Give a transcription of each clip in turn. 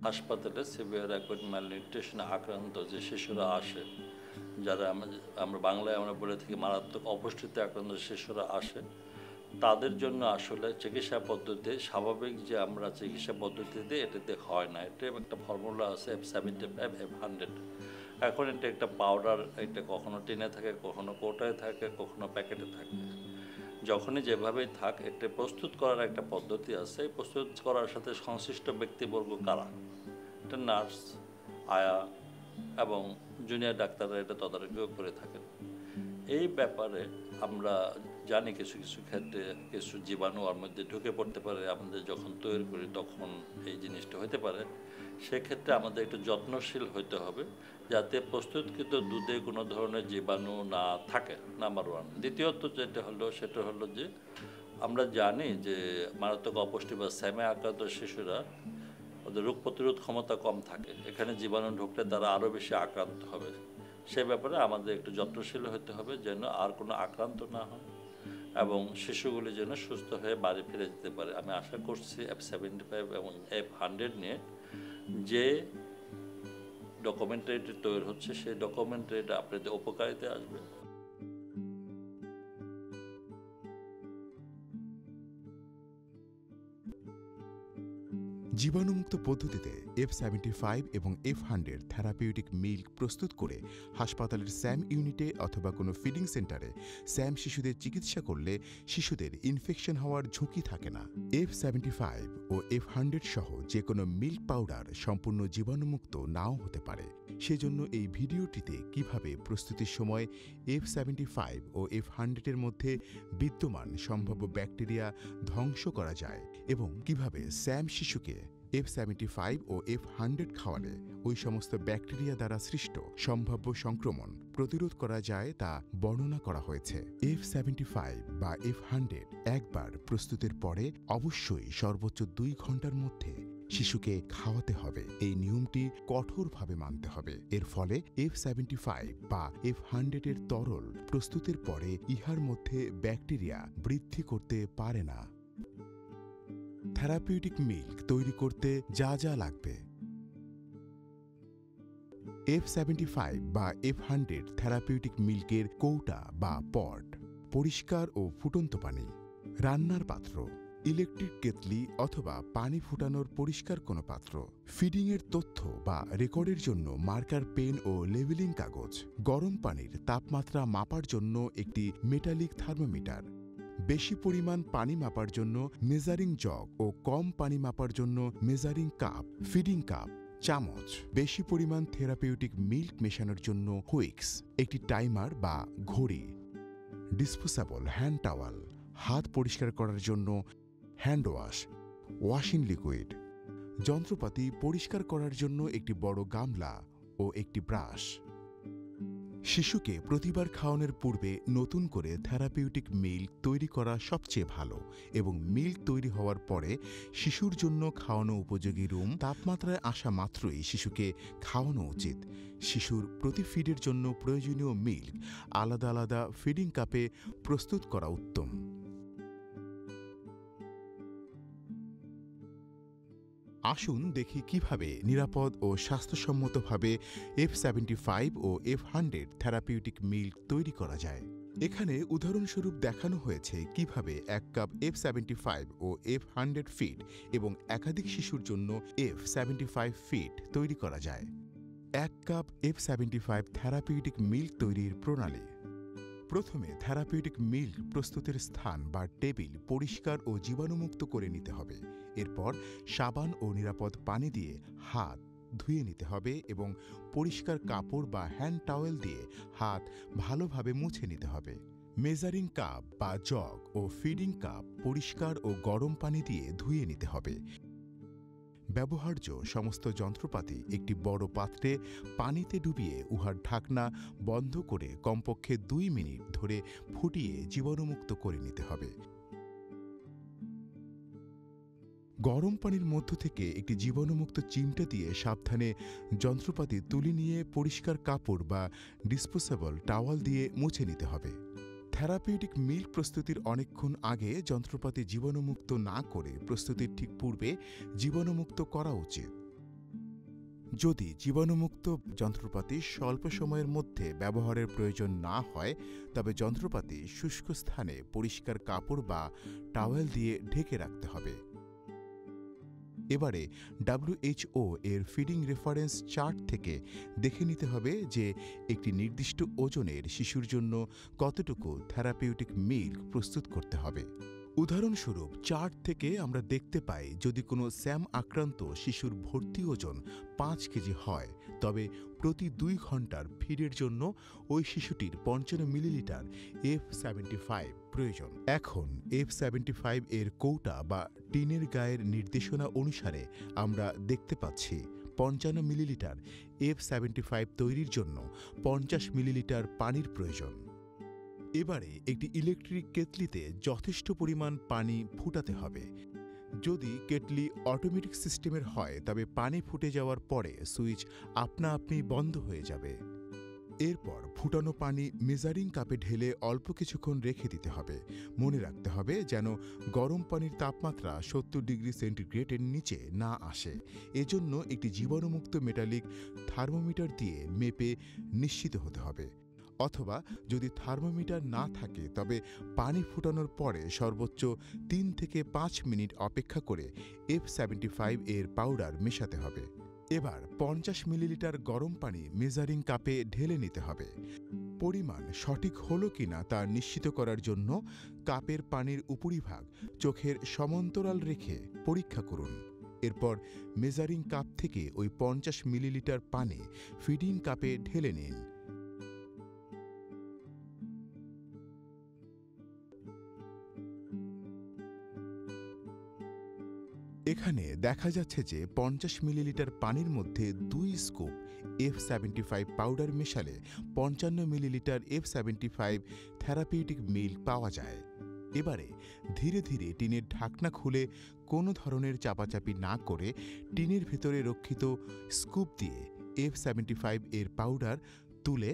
হাসপাতালে severe acute ম্যালনিউট্রিশনে আক্রান্ত যে শিশুরা আসে, যারা আমরা বাংলায় বলে থাকি মারাত্মক অপুষ্টিতে আক্রান্ত শিশুরা আসে, তাদের জন্য আসলে চিকিৎসা পদ্ধতি স্বাভাবিক যে আমরা চিকিৎসা পদ্ধতিতে এটাতে হয় না। এটা একটা ফর্মুলা আছে F75 F100। এখন এটা একটা পাউডার, এটা কখনো টিনে থাকে, কখনো কোটায় থাকে, কখনো প্যাকেটে থাকে। যখনই যেভাবেই থাক, এটা প্রস্তুত করার একটা পদ্ধতি আছে। এই প্রস্তুত করার সাথে সংশ্লিষ্ট ব্যক্তিবর্গ কারা, এটা নার্স, আয়া এবং জুনিয়র ডাক্তাররা এটা তদারকিও করে থাকেন। এই ব্যাপারে আমরা জানি কিছু কিছু ক্ষেত্রে কিছু জীবাণু ওর মধ্যে ঢুকে পড়তে পারে, আমাদের যখন তৈরি করি তখন এই জিনিসটা হতে পারে। সেক্ষেত্রে আমাদের একটু যত্নশীল হতে হবে যাতে প্রস্তুতকৃত দুধে কোনো ধরনের জীবাণু না থাকে, নাম্বার ওয়ান। দ্বিতীয়ত যেটা হলো সেটা হলো যে আমরা জানি যে মারাত্মক অপুষ্টি বা স্যামে আক্রান্ত শিশুরা, ওদের রোগ প্রতিরোধ ক্ষমতা কম থাকে, এখানে জীবাণু ঢুকলে তারা আরও বেশি আক্রান্ত হবে। সে ব্যাপারে আমাদের একটু যত্নশীল হতে হবে যেন আর কোনো আক্রান্ত না হয় এবং শিশুগুলি যেন সুস্থ হয়ে বাড়ি ফিরে যেতে পারে। আমি আশা করছি F75 এবং F100 নিয়ে যে ডকুমেন্টারিটি তৈরি হচ্ছে সেই ডকুমেন্টারিটা আপনাদের উপকারিতে আসবে। জীবাণুমুক্ত পদ্ধতিতে F75 এবং F100 থেরাপিউটিক মিল্ক প্রস্তুত করে হাসপাতালের স্যাম ইউনিটে অথবা কোনো ফিডিং সেন্টারে স্যাম শিশুদের চিকিৎসা করলে শিশুদের ইনফেকশন হওয়ার ঝুঁকি থাকে না। F75 ও F100 সহ যে কোনো মিল্ক পাউডার সম্পূর্ণ জীবাণুমুক্ত নাও হতে পারে। সেজন্য এই ভিডিওটিতে কিভাবে প্রস্তুতির সময় F75 ও F100 এর মধ্যে বিদ্যমান সম্ভাব্য ব্যাকটেরিয়া ধ্বংস করা যায় এবং কিভাবে স্যাম শিশুকে F75 ও F100 খাওয়ালে ওই সমস্ত ব্যাকটেরিয়া দ্বারা সৃষ্ট সম্ভাব্য সংক্রমণ প্রতিরোধ করা যায় তা বর্ণনা করা হয়েছে। F75 বা F100 একবার প্রস্তুতের পরে অবশ্যই সর্বোচ্চ 2 ঘন্টার মধ্যে শিশুকে খাওয়াতে হবে। এই নিয়মটি কঠোরভাবে মানতে হবে। এর ফলে F75 বা F100 এর তরল প্রস্তুতের পরে ইহার মধ্যে ব্যাকটেরিয়া বৃদ্ধি করতে পারে না। থেরাপিউটিক মিল্ক তৈরি করতে যা যা লাগবে। F75 বা F100 থেরাপিউটিক মিল্কের কৌটা বা পট, পরিষ্কার ও ফুটন্ত পানি, রান্নার পাত্র, ইলেকট্রিক কেতলি অথবা পানি ফুটানোর পরিষ্কার কোনো পাত্র, ফিডিংয়ের তথ্য বা রেকর্ডের জন্য মার্কার পেন ও লেবেলিং কাগজ, গরম পানির তাপমাত্রা মাপার জন্য একটি মেটালিক থার্মোমিটার, বেশি পরিমাণ পানি মাপার জন্য মেজারিং জগ ও কম পানি মাপার জন্য মেজারিং কাপ, ফিডিং কাপ, চামচ, বেশি পরিমাণ থেরাপিউটিক মিল্ক মেশানোর জন্য হুইক্স, একটি টাইমার বা ঘড়ি, ডিসপোজেবল হ্যান্ড টাওয়াল, হাত পরিষ্কার করার জন্য হ্যান্ড ওয়াশ, ওয়াশিং লিকুইড, যন্ত্রপাতি পরিষ্কার করার জন্য একটি বড় গামলা ও একটি ব্রাশ। শিশুকে প্রতিবার খাওয়ানোর পূর্বে নতুন করে থেরাপিউটিক মিল্ক তৈরি করা সবচেয়ে ভালো এবং মিল্ক তৈরি হওয়ার পরে শিশুর জন্য খাওয়ানো উপযোগী রুম তাপমাত্রায় আসা মাত্রই শিশুকে খাওয়ানো উচিত। শিশুর প্রতি ফিডের জন্য প্রয়োজনীয় মিল্ক আলাদা আলাদা ফিডিং কাপে প্রস্তুত করা উত্তম। আসুন দেখি কিভাবে নিরাপদ ও স্বাস্থ্যসম্মতভাবে F75 ও F100 থেরাপিউটিক মিল্ক তৈরি করা যায়। এখানে উদাহরণস্বরূপ দেখানো হয়েছে কিভাবে 1 কাপ F75 ও F100 ফিড এবং একাধিক শিশুর জন্য F75 ফিড তৈরি করা যায়। 1 কাপ F75 থেরাপিউটিক মিল্ক তৈরির প্রণালী। প্রথমে থেরাপিউটিক মিল্ক প্রস্তুতের স্থান বা টেবিল পরিষ্কার ও জীবাণুমুক্ত করে নিতে হবে। এরপর সাবান ও নিরাপদ পানি দিয়ে হাত ধুয়ে নিতে হবে এবং পরিষ্কার কাপড় বা হ্যান্ড টাওয়েল দিয়ে হাত ভালোভাবে মুছে নিতে হবে। মেজারিং কাপ বা জগ ও ফিডিং কাপ পরিষ্কার ও গরম পানি দিয়ে ধুয়ে নিতে হবে। ব্যবহার্য সমস্ত যন্ত্রপাতি একটি বড় পাত্রে পানিতে ডুবিয়ে উহার ঢাকনা বন্ধ করে কমপক্ষে 2 মিনিট ধরে ফুটিয়ে জীবাণুমুক্ত করে নিতে হবে। গরম পানির মধ্য থেকে একটি জীবাণুমুক্ত চিমটা দিয়ে সাবধানে যন্ত্রপাতি তুলে নিয়ে পরিষ্কার কাপড় বা ডিসপোজেবল টাওয়াল দিয়ে মুছে নিতে হবে। থেরাপিউটিক মিল্ক প্রস্তুতির অনেকক্ষণ আগে যন্ত্রপাতি জীবাণুমুক্ত না করে প্রস্তুতির ঠিক পূর্বে জীবাণুমুক্ত করা উচিত। যদি জীবাণুমুক্ত যন্ত্রপাতি স্বল্প সময়ের মধ্যে ব্যবহারের প্রয়োজন না হয়, তবে যন্ত্রপাতি শুষ্ক স্থানে পরিষ্কার কাপড় বা টাওয়েল দিয়ে ঢেকে রাখতে হবে। এবারে WHO এর ফিডিং রেফারেন্স চার্ট থেকে দেখে নিতে হবে যে একটি নির্দিষ্ট ওজনের শিশুর জন্য কতটুকু থেরাপিউটিক মিল্ক প্রস্তুত করতে হবে। উদাহরণস্বরূপ চার্ট থেকে আমরা দেখতে পাই যদি কোনো স্যাম আক্রান্ত শিশুর ভর্তি ওজন 5 কেজি হয়, তবে প্রতি 2 ঘন্টার ফিডের জন্য ওই শিশুটির 55 মিলিলিটার F75 প্রয়োজন। এখন F75 এর কৌটা বা টিনের গায়ের নির্দেশনা অনুসারে আমরা দেখতে পাচ্ছি 55 মিলিলিটার F75 তৈরির জন্য 50 মিলিলিটার পানির প্রয়োজন। এবারে একটি ইলেকট্রিক কেটলিতে যথেষ্ট পরিমাণ পানি ফুটাতে হবে। যদি কেটলি অটোমেটিক সিস্টেমের হয়, তবে পানি ফুটে যাওয়ার পরে সুইচ আপনা আপনি বন্ধ হয়ে যাবে। এরপর ফুটানো পানি মেজারিং কাপে ঢেলে অল্প কিছুক্ষণ রেখে দিতে হবে। মনে রাখতে হবে যেন গরম পানির তাপমাত্রা 70 ডিগ্রি সেন্টিগ্রেডের নিচে না আসে। এজন্য একটি জীবাণুমুক্ত মেটালিক থার্মোমিটার দিয়ে মেপে নিশ্চিত হতে হবে। অথবা যদি থার্মোমিটার না থাকে, তবে পানি ফুটানোর পরে সর্বোচ্চ 3 থেকে 5 মিনিট অপেক্ষা করে F75 এর পাউডার মেশাতে হবে। এবার 50 মিলিলিটার গরম পানি মেজারিং কাপে ঢেলে নিতে হবে। পরিমাণ সঠিক হলো কিনা তা নিশ্চিত করার জন্য কাপের পানির উপরিভাগ চোখের সমান্তরাল রেখে পরীক্ষা করুন। এরপর মেজারিং কাপ থেকে ওই 50 মিলিলিটার পানি ফিডিং কাপে ঢেলে নিন। এখানে দেখা যাচ্ছে যে 50 মিলিলিটার পানির মধ্যে 2 স্কুপ F75 পাউডার মেশালে 55 মিলিলিটার F75 থেরাপিউটিক মিল্ক পাওয়া যায়। এবারে ধীরে ধীরে টিনের ঢাকনা খুলে কোনো ধরনের চাপাচাপি না করে টিনের ভেতরে রক্ষিত স্কুপ দিয়ে F75 এর পাউডার তুলে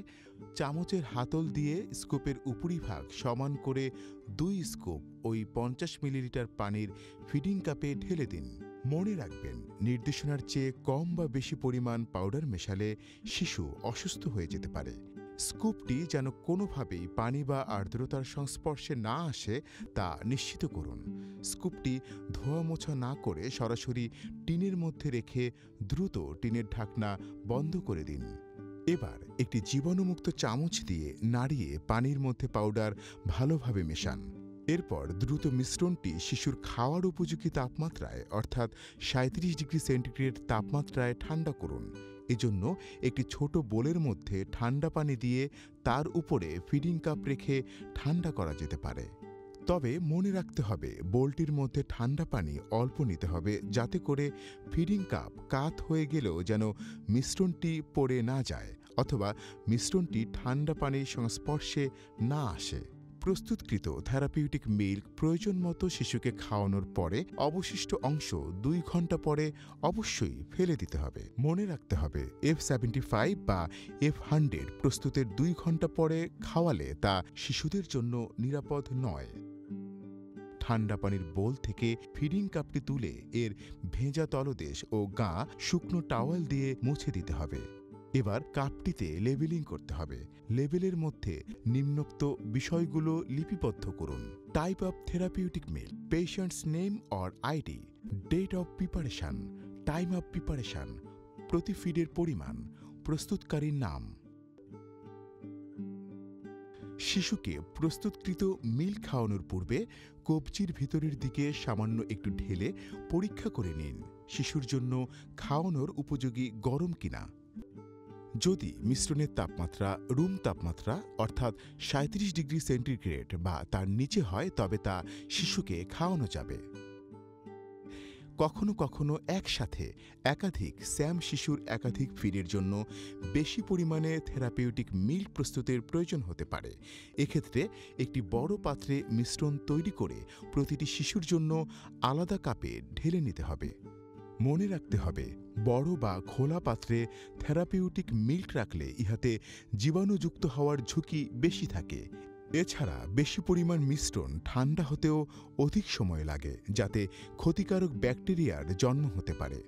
চামচের হাতল দিয়ে স্কুপের উপরিভাগ সমান করে 2 স্কুপ ওই 50 মিলিলিটার পানির ফিডিং কাপে ঢেলে দিন। মনে রাখবেন, নির্দেশনার চেয়ে কম বা বেশি পরিমাণ পাউডার মেশালে শিশু অসুস্থ হয়ে যেতে পারে। স্কুপটি যেন কোনোভাবেই পানি বা আর্দ্রতার সংস্পর্শে না আসে তা নিশ্চিত করুন। স্কুপটি ধোয়া মোছা না করে সরাসরি টিনের মধ্যে রেখে দ্রুত টিনের ঢাকনা বন্ধ করে দিন। এবার একটি জীবাণুমুক্ত চামচ দিয়ে নাড়িয়ে পানির মধ্যে পাউডার ভালোভাবে মেশান। এরপর দ্রুত মিশ্রণটি শিশুর খাওয়ার উপযোগী তাপমাত্রায় অর্থাৎ 37 ডিগ্রি সেন্টিগ্রেড তাপমাত্রায় ঠান্ডা করুন। এজন্য একটি ছোট বোলের মধ্যে ঠান্ডা পানি দিয়ে তার উপরে ফিডিং কাপ রেখে ঠান্ডা করা যেতে পারে। তবে মনে রাখতে হবে বোলটির মধ্যে ঠান্ডা পানি অল্প নিতে হবে, যাতে করে ফিডিং কাপ কাত হয়ে গেলেও যেন মিশ্রণটি পড়ে না যায় অথবা মিশ্রণটি ঠান্ডা পানির সংস্পর্শে না আসে। প্রস্তুতকৃত থেরাপিউটিক মিল্ক প্রয়োজন মতো শিশুকে খাওয়ানোর পরে অবশিষ্ট অংশ 2 ঘন্টা পরে অবশ্যই ফেলে দিতে হবে। মনে রাখতে হবে F75 বা F100 প্রস্তুতের 2 ঘন্টা পরে খাওয়ালে তা শিশুদের জন্য নিরাপদ নয়। ঠান্ডা পানির বোল থেকে ফিডিং কাপটি তুলে এর ভেজা তলদেশ ও গা শুকনো টাওয়াল দিয়ে মুছে দিতে হবে। এবার কাপটিতে লেবেলিং করতে হবে। লেবেলের মধ্যে নিম্নোক্ত বিষয়গুলো লিপিবদ্ধ করুন: type of therapeutic milk, patient's name or ID, date of preparation, time of preparation, প্রতি ফিডের পরিমাণ, প্রস্তুতকারীর নাম। শিশুকে প্রস্তুতকৃত মিল্ক খাওয়ানোর পূর্বে কবজির ভিতরের দিকে সামান্য একটু ঢেলে পরীক্ষা করে নিন শিশুর জন্য খাওয়ানোর উপযোগী গরম কিনা। যদি মিশ্রণের তাপমাত্রা রুম তাপমাত্রা অর্থাৎ 37 ডিগ্রি সেন্টিগ্রেড বা তার নিচে হয়, তবে তা শিশুকে খাওয়ানো যাবে। কখনো কখনো একসাথে একাধিক স্যাম শিশুর একাধিক ফিডের জন্য বেশি পরিমাণে থেরাপিউটিক মিল্ক প্রস্তুতের প্রয়োজন হতে পারে। এক্ষেত্রে একটি বড় পাত্রে মিশ্রণ তৈরি করে প্রতিটি শিশুর জন্য আলাদা কাপে ঢেলে নিতে হবে। মনে রাখতে হবে, বড় বা খোলা পাত্রে থেরাপিউটিক মিল্ক রাখলে ইহাতে জীবাণুযুক্ত হওয়ার ঝুঁকি বেশি থাকে। এছাড়া বেশি পরিমাণ মিশ্রণ ঠান্ডা হতেও অধিক সময় লাগে, যাতে ক্ষতিকারক ব্যাকটেরিয়ার জন্ম হতে পারে।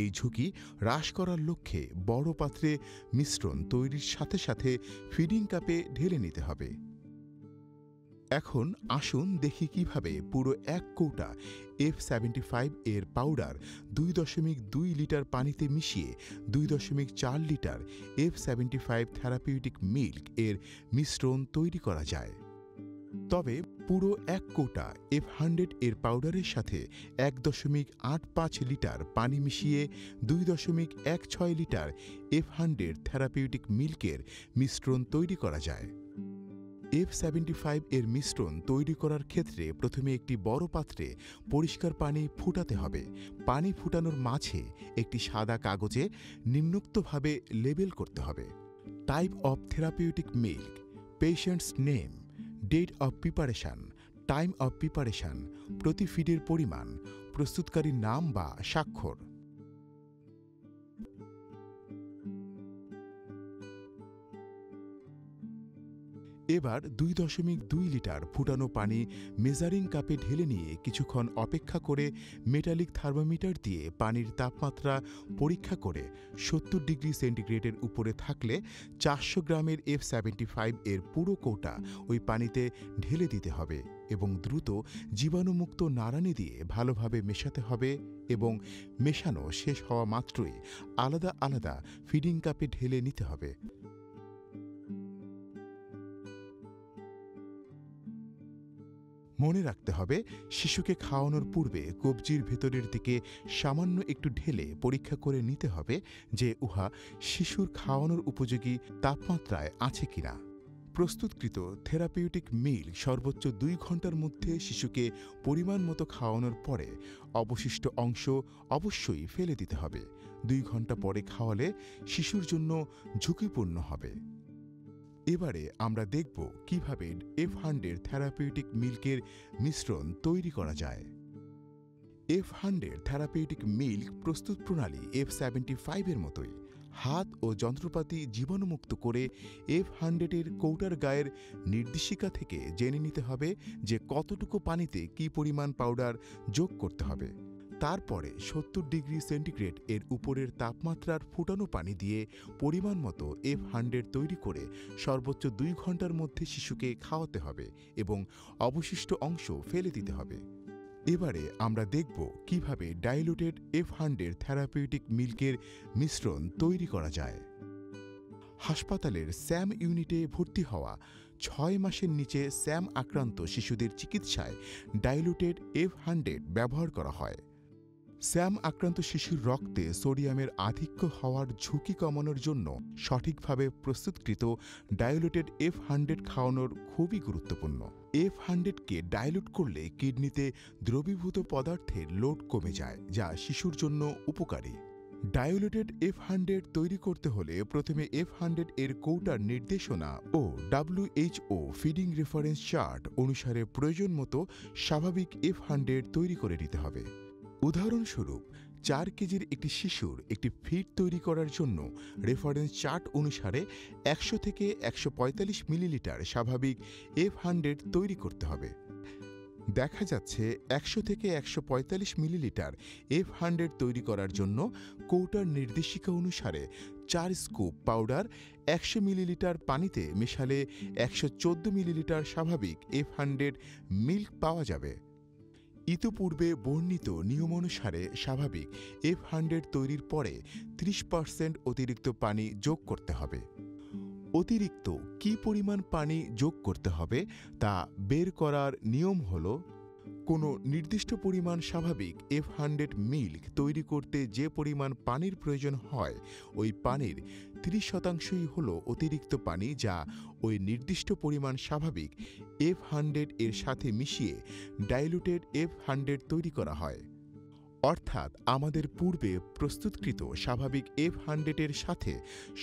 এই ঝুঁকি হ্রাস করার লক্ষ্যে বড় পাত্রে মিশ্রণ তৈরির সাথে সাথে ফিডিং কাপে ঢেলে নিতে হবে। এখন আসুন দেখি কিভাবে পুরো 1 কৌটা F75 এর পাউডার 2.2 লিটার পানিতে মিশিয়ে 2.4 লিটার F75 থেরাপিউটিক মিল্ক এর মিশ্রণ তৈরি করা যায়। তবে পুরো 1 কৌটা F100 এর পাউডারের সাথে 1.85 লিটার পানি মিশিয়ে 2.16 লিটার F100 থেরাপিউটিক মিল্কের মিশ্রণ তৈরি করা যায়। F75 এর মিশ্রণ তৈরি করার ক্ষেত্রে প্রথমে একটি বড় পাত্রে পরিষ্কার পানি ফুটাতে হবে। পানি ফুটানোর মাঝে একটি সাদা কাগজে নিম্নোক্তভাবে লেবেল করতে হবে: type of therapeutic milk, patient's name, date of preparation, time of preparation, প্রতি ফিডের পরিমাণ, প্রস্তুতকারীর নাম বা স্বাক্ষর। এবার 2.2 লিটার ফুটানো পানি মেজারিং কাপে ঢেলে নিয়ে কিছুক্ষণ অপেক্ষা করে মেটালিক থার্মোমিটার দিয়ে পানির তাপমাত্রা পরীক্ষা করে 70 ডিগ্রি সেন্টিগ্রেডের উপরে থাকলে 400 গ্রামের F75 এর পুরো কৌটা ওই পানিতে ঢেলে দিতে হবে এবং দ্রুত জীবাণুমুক্ত নাড়ানি দিয়ে ভালোভাবে মেশাতে হবে এবং মেশানো শেষ হওয়া মাত্রই আলাদা আলাদা ফিডিং কাপে ঢেলে নিতে হবে। মনে রাখতে হবে, শিশুকে খাওয়ানোর পূর্বে কবজির ভেতরের দিকে সামান্য একটু ঢেলে পরীক্ষা করে নিতে হবে যে উহা শিশুর খাওয়ানোর উপযোগী তাপমাত্রায় আছে কিনা। প্রস্তুতকৃত থেরাপিউটিক মিল সর্বোচ্চ 2 ঘন্টার মধ্যে শিশুকে পরিমাণ মতো খাওয়ানোর পরে অবশিষ্ট অংশ অবশ্যই ফেলে দিতে হবে। 2 ঘন্টা পরে খাওয়ালে শিশুর জন্য ঝুঁকিপূর্ণ হবে। এবারে আমরা দেখব কিভাবে F100 থেরাপিউটিক মিল্কের মিশ্রণ তৈরি করা যায়। F100 থেরাপিউটিক মিল্ক প্রস্তুত প্রণালী F75 এর মতোই। হাত ও যন্ত্রপাতি জীবাণুমুক্ত করে F100 এর কৌটার গায়ের নির্দেশিকা থেকে জেনে নিতে হবে যে কতটুকু পানিতে কী পরিমাণ পাউডার যোগ করতে হবে। তারপরে 70 ডিগ্রি সেন্টিগ্রেড এর উপরের তাপমাত্রার ফুটানো পানি দিয়ে পরিমাণ মতো F100 তৈরি করে সর্বোচ্চ 2 ঘন্টার মধ্যে শিশুকে খাওয়াতে হবে এবং অবশিষ্ট অংশ ফেলে দিতে হবে। এবারে আমরা দেখব কিভাবে ডাইলুটেড F100 থেরাপিউটিক মিল্কের মিশ্রণ তৈরি করা যায়। হাসপাতালের স্যাম ইউনিটে ভর্তি হওয়া 6 মাসের নিচে স্যাম আক্রান্ত শিশুদের চিকিৎসায় ডাইলুটেড F100 ব্যবহার করা হয়। স্যাম আক্রান্ত শিশুর রক্তে সোডিয়ামের আধিক্য হওয়ার ঝুঁকি কমানোর জন্য সঠিকভাবে প্রস্তুতকৃত ডাইলুটেড F100 খাওয়ানোর খুবই গুরুত্বপূর্ণ। F100কে ডাইলুট করলে কিডনিতে দ্রবীভূত পদার্থের লোড কমে যায়, যা শিশুর জন্য উপকারী। ডাইলুটেড F100 তৈরি করতে হলে প্রথমে F100 এর কৌটার নির্দেশনা ও WHO ফিডিং রেফারেন্স চার্ট অনুসারে প্রয়োজন মতো স্বাভাবিক F100 তৈরি করে নিতে হবে। উদাহরণস্বরূপ 4 কেজির একটি শিশুর একটি ফিড তৈরি করার জন্য রেফারেন্স চার্ট অনুসারে 100 থেকে 145 মিলিলিটার স্বাভাবিক F100 তৈরি করতে হবে। দেখা যাচ্ছে 100 থেকে 145 মিলিলিটার F100 তৈরি করার জন্য কৌটার নির্দেশিকা অনুসারে 4 স্কুপ পাউডার 100 মিলিলিটার পানিতে মেশালে 114 মিলিলিটার স্বাভাবিক F100 মিল্ক পাওয়া যাবে। ইতিপূর্বে বর্ণিত নিয়মানুসারে স্বাভাবিক F100 তৈরির পরে 30% অতিরিক্ত পানি যোগ করতে হবে। অতিরিক্ত কী পরিমাণ পানি যোগ করতে হবে তা বের করার নিয়ম হল, কোনো নির্দিষ্ট পরিমাণ স্বাভাবিক F100 মিল্ক তৈরি করতে যে পরিমাণ পানির প্রয়োজন হয় ওই পানির 30%ই হল অতিরিক্ত পানি, যা ওই নির্দিষ্ট পরিমাণ স্বাভাবিক F100 এর সাথে মিশিয়ে ডাইলুটেড F100 তৈরি করা হয়। অর্থাৎ আমাদের পূর্বে প্রস্তুতকৃত স্বাভাবিক F100 এর সাথে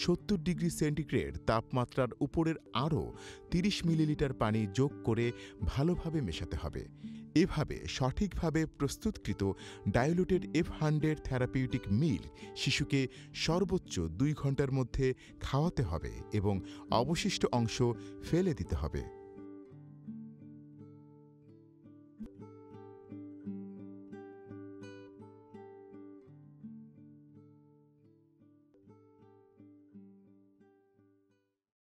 70 ডিগ্রি সেন্টিগ্রেড তাপমাত্রার উপরের আরও 30 মিলিলিটার পানি যোগ করে ভালোভাবে মেশাতে হবে। এভাবে সঠিকভাবে প্রস্তুতকৃত ডাইলুটেড F100 থেরাপিউটিক মিল্ক শিশুকে সর্বোচ্চ 2 ঘন্টার মধ্যে খাওয়াতে হবে এবং অবশিষ্ট অংশ ফেলে দিতে হবে।